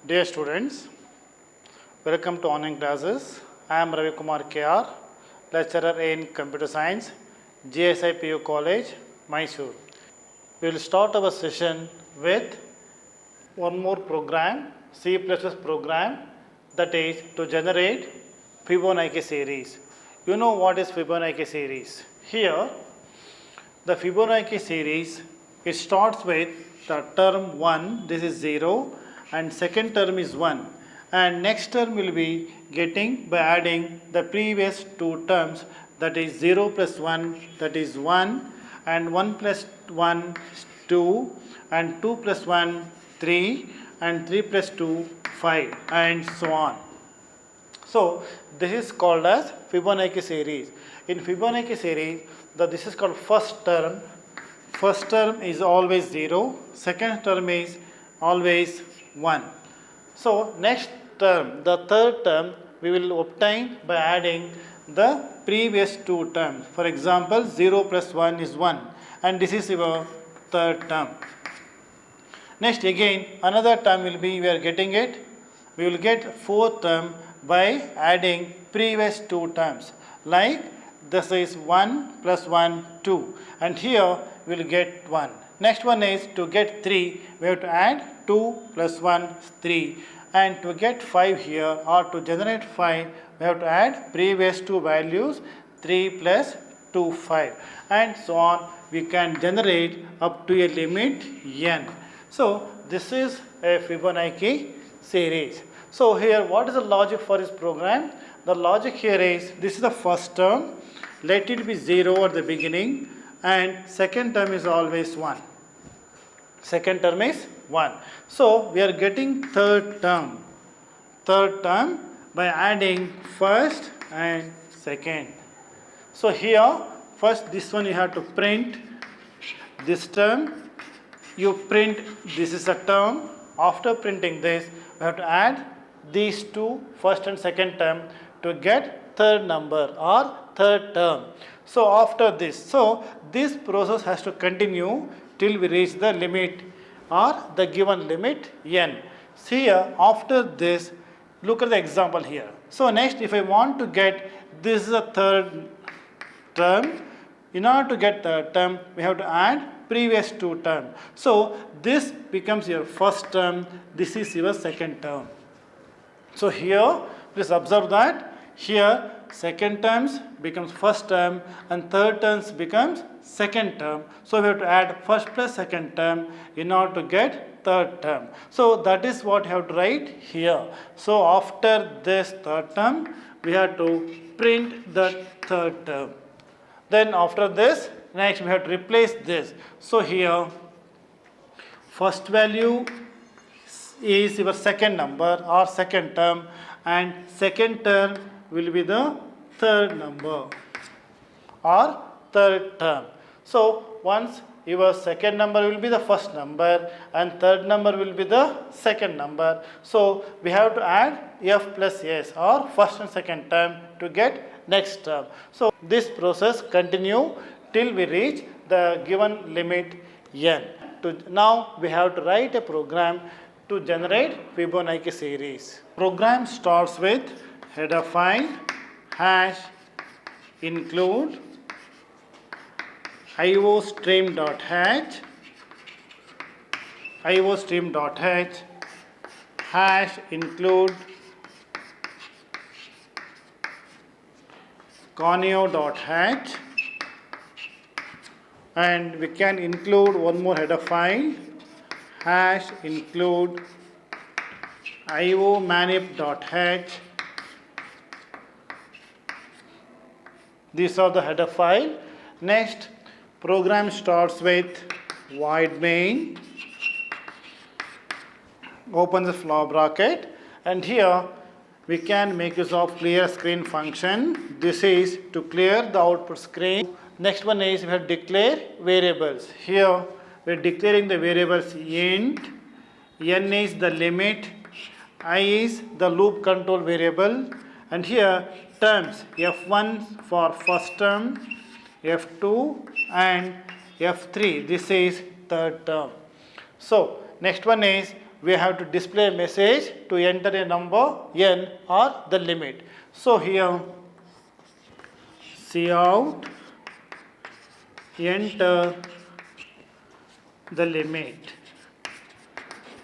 Dear students, welcome to online classes. I am Ravi Kumar KR, lecturer in Computer Science, GSI PU College, Mysore. We will start our session with one more program, C++ program, that is to generate Fibonacci series. You know what is Fibonacci series? Here, the Fibonacci series, it starts with the term 1, this is 0, and second term is 1, and next term will be getting by adding the previous two terms, that is 0 plus 1, that is 1, and 1 plus 1 is 2, and 2 plus 1 3, and 3 plus 2 5, and so on. So this is called as Fibonacci series. In Fibonacci series, this is called first term. First term is always 0, second term is always 1. So next term, the third term, we will obtain by adding the previous two terms. For example, 0 plus 1 is 1, and this is your third term. Next again, another term will be, we are getting it, we will get fourth term by adding previous two terms. Like this is 1 plus 1, 2, and here we will get 1. Next one is to get 3, we have to add 2 plus 1 3, and to get 5 here, or to generate 5, we have to add previous two values, 3 plus 2 5, and so on. We can generate up to a limit n. So this is a Fibonacci series. So here, what is the logic for this program? The logic here is, this is the first term, let it be 0 at the beginning, and second term is always 1. Second term is 1. So we are getting third term by adding first and second. So here, first this one you have to print this term, you print this is a term. After printing this, we have to add these two, first and second term, to get third number or third term. So after this, this process has to continue till we reach the limit or the given limit n. See here, after this, look at the example here. So next, if I want to get, this is a third term. In order to get third term, we have to add previous two term. So this becomes your first term, this is your second term. So here, please observe that here second terms becomes first term and third terms becomes second term. So we have to add first plus second term in order to get third term. So that is what you have to write here. So after this third term, we have to print the third term. Then after this, next we have to replace this. So here, first value is your second number or second term, and second term will be the third number or third term. So once your second number will be the first number and third number will be the second number. So we have to add f plus s or first and second term to get next term. So this process continue till we reach the given limit n. Now we have to write a program to generate Fibonacci series. Program starts with header file hash include iostream.h hash include conio.h, and we can include one more header file hash include iomanip.h. These are the header file. Next, program starts with void main, open the flower bracket, and here we can make use of clear screen function. This is to clear the output screen. Next one is we have to declare variables. Here we are declaring the variables int, n is the limit, I is the loop control variable, and here terms f1 for first term, f2 and f3, this is third term. So next one is we have to display a message to enter a number n or the limit. So here cout enter the limit,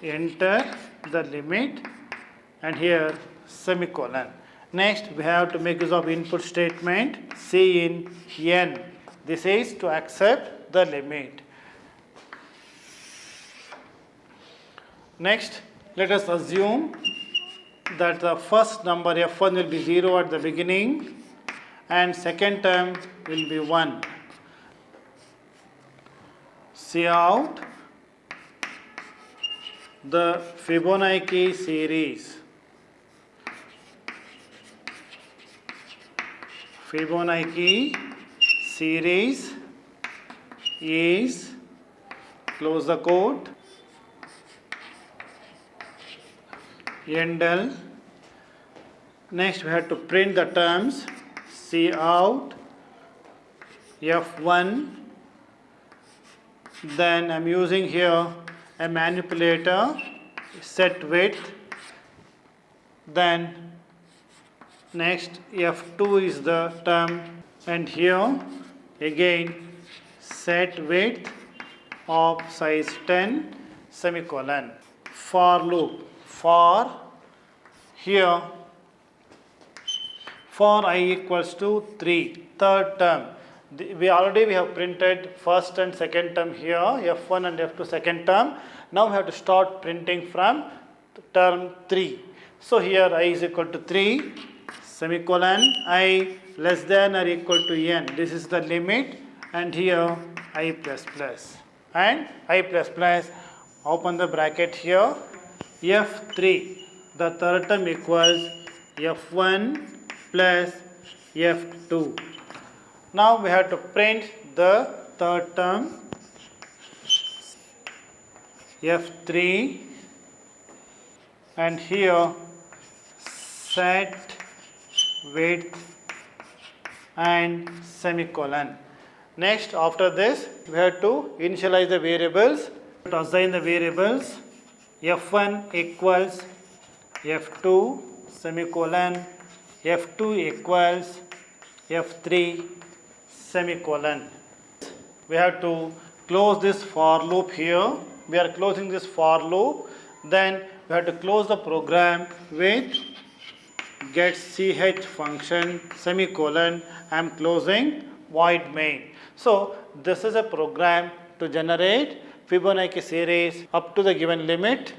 enter the limit, and here semicolon. Next we have to make use of input statement C in n. This is to accept the limit. Next, let us assume that the first number f1 will be 0 at the beginning and second term will be 1. Cout the Fibonacci series. Fibonacci series is, close the quote, endl. Next we have to print the terms cout f1. Then I am using here a manipulator, set width. Then next f2 is the term, and here again set width of size 10 semicolon. For loop, for here for I equals to 3, third term. We have printed first and second term here, f1 and f2 second term. Now we have to start printing from term 3. So here I is equal to 3 semicolon, I less than or equal to n. This is the limit, and here I plus plus and I plus plus, open the bracket here, f3, the third term equals f1 plus f2. Now we have to print the third term f3, and here set width and semicolon. Next, after this we have to initialize the variables, to assign the variables. f1 equals f2 semicolon, f2 equals f3 semicolon. We have to close this for loop here. We are closing this for loop. Then we have to close the program with get ch function semicolon. I am closing void main. So this is a program to generate Fibonacci series up to the given limit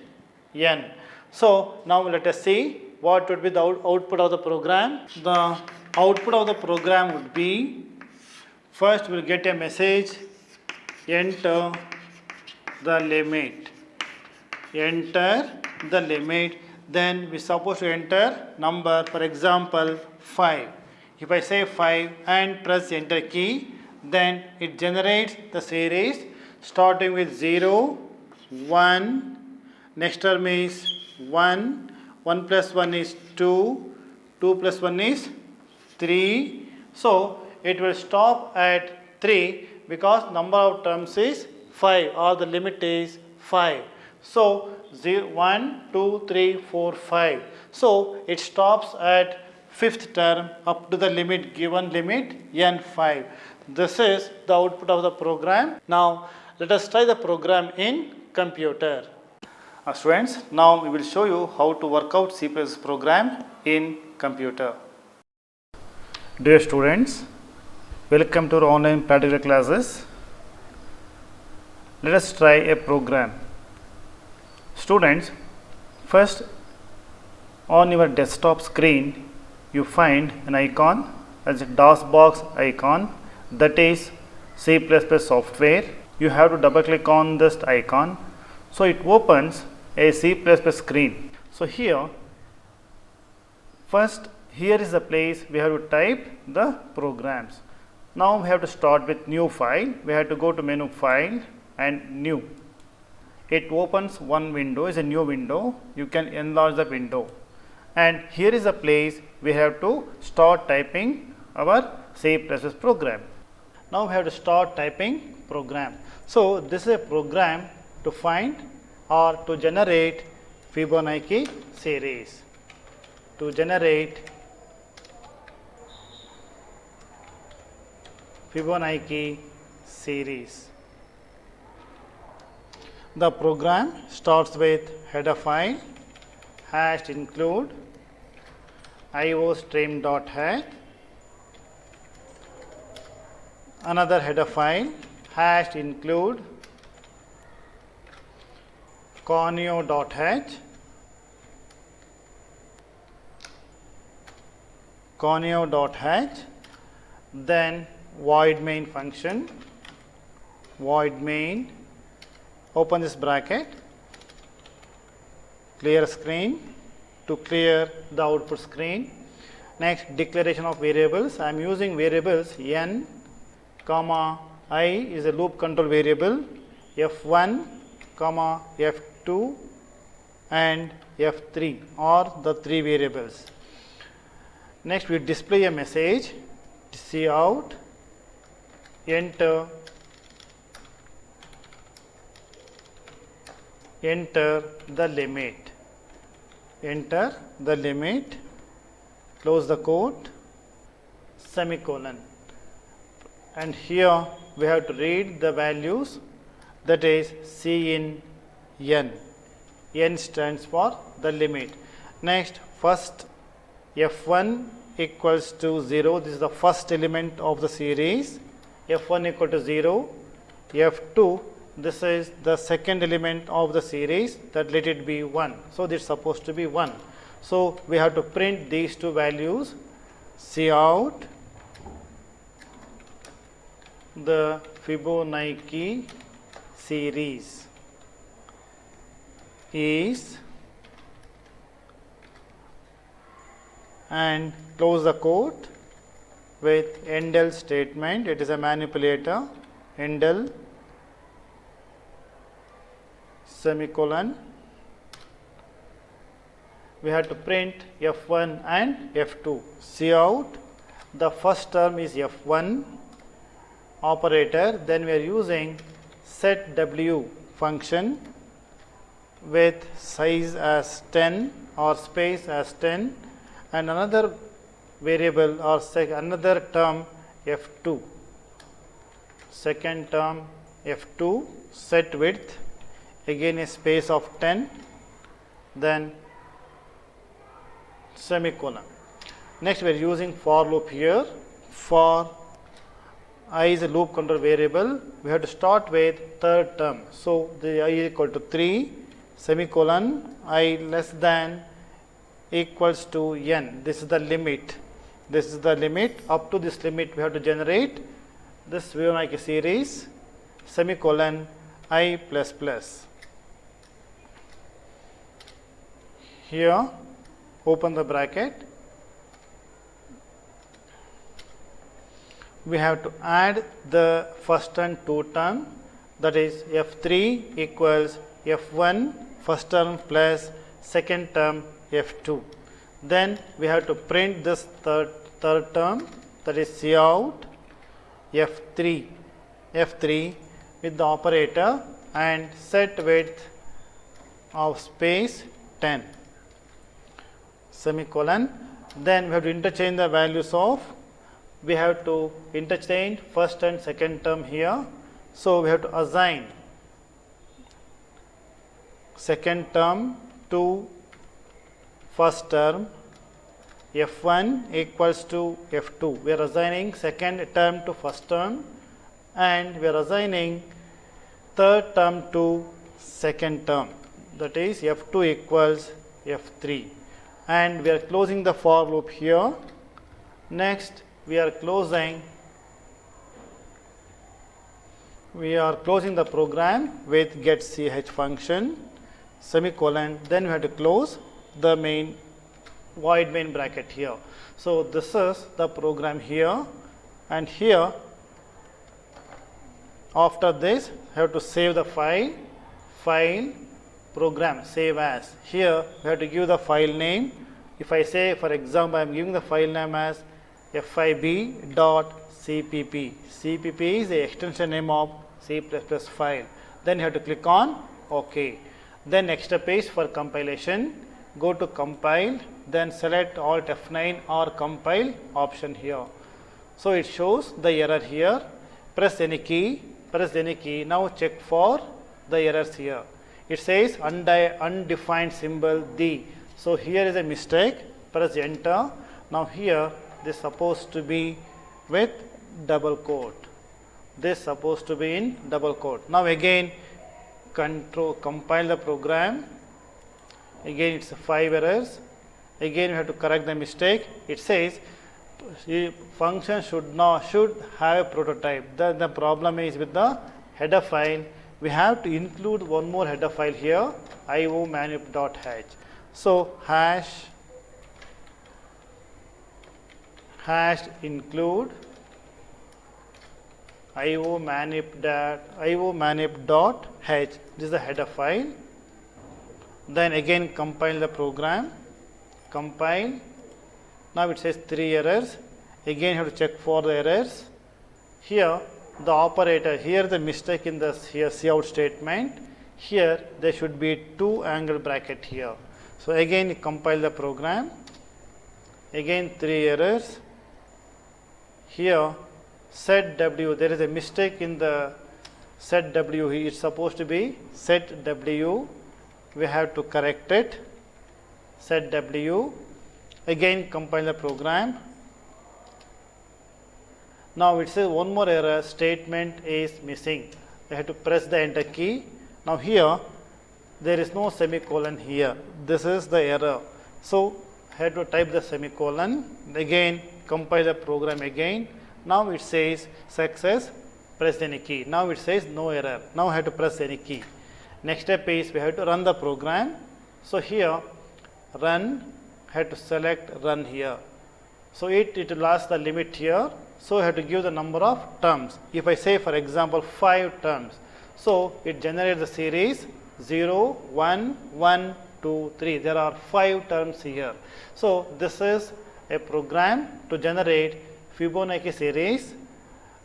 n. So now let us see what would be the output of the program. The output of the program would be, first we will get a message, enter the limit, enter the limit. Then we are supposed to enter number, for example 5. If I say 5 and press enter key, then it generates the series starting with 0, 1, next term is 1, 1 plus 1 is 2, 2 plus 1 is 3. So it will stop at 3 because number of terms is 5 or the limit is 5. So 0, 1, 2, 3, 4, 5. So it stops at fifth term up to the limit, given limit n5. This is the output of the program. Now let us try the program in computer. Students, now we will show you how to work out C++ program in computer. Dear students, welcome to our online practical classes. Let us try a program. Students, first on your desktop screen you find an icon as a DOSBox icon, that is C++ software. You have to double click on this icon, so it opens a C++ screen. So here first, here is the place we have to type the programs. Now we have to start with new file. We have to go to menu file and new. It opens one window, is a new window. You can enlarge the window, and here is the place we have to start typing our C++ program. Now we have to start typing program. So this is a program to find or to generate Fibonacci series. To generate Fibonacci series. The program starts with header file hash include iostream.h, another header file hash include conio.h, then void main function, void main, open this bracket, clear screen to clear the output screen. Next, declaration of variables. I am using variables n, comma I is a loop control variable, f1, comma f2 and f3 are the three variables. Next, we display a message, cout, enter the limit, close the quote, semicolon, and here we have to read the values, that is C in n stands for the limit. Next, first f1 equals to 0, this is the first element of the series, f1 equal to 0, f2 this is the second element of the series, that let it be 1. So, this is supposed to be 1. So, we have to print these two values, cout the Fibonacci series is, and close the quote with endl statement, it is a manipulator, endl semicolon. We have to print f1 and f2. Cout the first term is f1 operator, then we are using set w function with size as 10 or space as 10 and another variable or another term f2, second term f2, set width again a space of 10, then semicolon. Next, we are using for loop here. For I is a loop control variable, we have to start with third term. So, the I is equal to 3, semicolon, I less than equals to n. This is the limit. This is the limit. Up to this limit, we have to generate this Fibonacci series, semicolon, I plus plus. Here, open the bracket. We have to add the first and two term, that is f3 equals f1 first term plus second term f2. Then we have to print this third term, that is cout f3 with the operator and set width of space 10, semicolon. Then we have to interchange the values of, we have to interchange first and second term here. So, we have to assign second term to first term, f1 equals to f2. We are assigning second term to first term and we are assigning third term to second term, that is f2 equals f3, and we are closing the for loop here. Next, we are closing the program with get ch function, semicolon, then we have to close the main void main bracket here. So, this is the program here, and here after this I have to save the file, program, save as. Here we have to give the file name. If I say, for example, I am giving the file name as fib.cpp. CPP is the extension name of C++ file. Then you have to click on OK. Then next step is for compilation. Go to compile, then select Alt F9 or compile option here. So it shows the error here. Press any key, now check for the errors here. It says undefined symbol D. So here is a mistake, press enter. Now here this is supposed to be with double quote. This is supposed to be in double quote. Now again compile the program. Again it's 5 errors. Again we have to correct the mistake. It says function should have a prototype. The problem is with the header file. We have to include one more header file here, iomanip.h. So hash include iomanip.h. This is the header file. Then again compile the program. Compile. Now it says 3 errors. Again you have to check for the errors. Here the operator, here the mistake in the cout statement. Here there should be 2 angle bracket here. So again compile the program. Again 3 errors. Here set w, there is a mistake in the set w. It's supposed to be set w. We have to correct it. Set w. Again compile the program. Now it says one more error, statement is missing. I have to press the enter key. Now here there is no semicolon here. This is the error. So I have to type the semicolon. Again compile the program again. Now it says success, press any key. Now it says no error. Now I have to press any key. Next step is we have to run the program. So here run, I have to select run here. So it will ask the limit here. So I have to give the number of terms. If I say for example 5 terms, so it generates the series 0, 1, 1, 2, 3. There are 5 terms here. So this is a program to generate Fibonacci series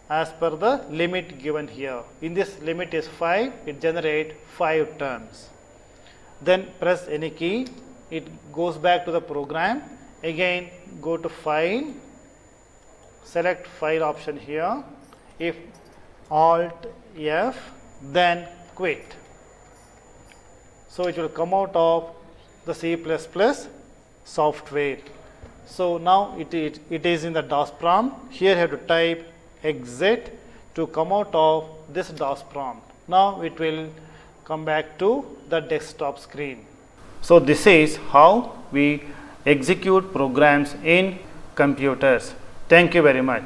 as per the limit given here. In this limit is 5, it generates 5 terms. Then press any key, it goes back to the program. Again go to file, select file option here. If Alt F, then quit. So it will come out of the C++ software. So now it is in the DOS prompt. Here I have to type exit to come out of this DOS prompt. Now it will come back to the desktop screen. So this is how we execute programs in computers. Thank you very much.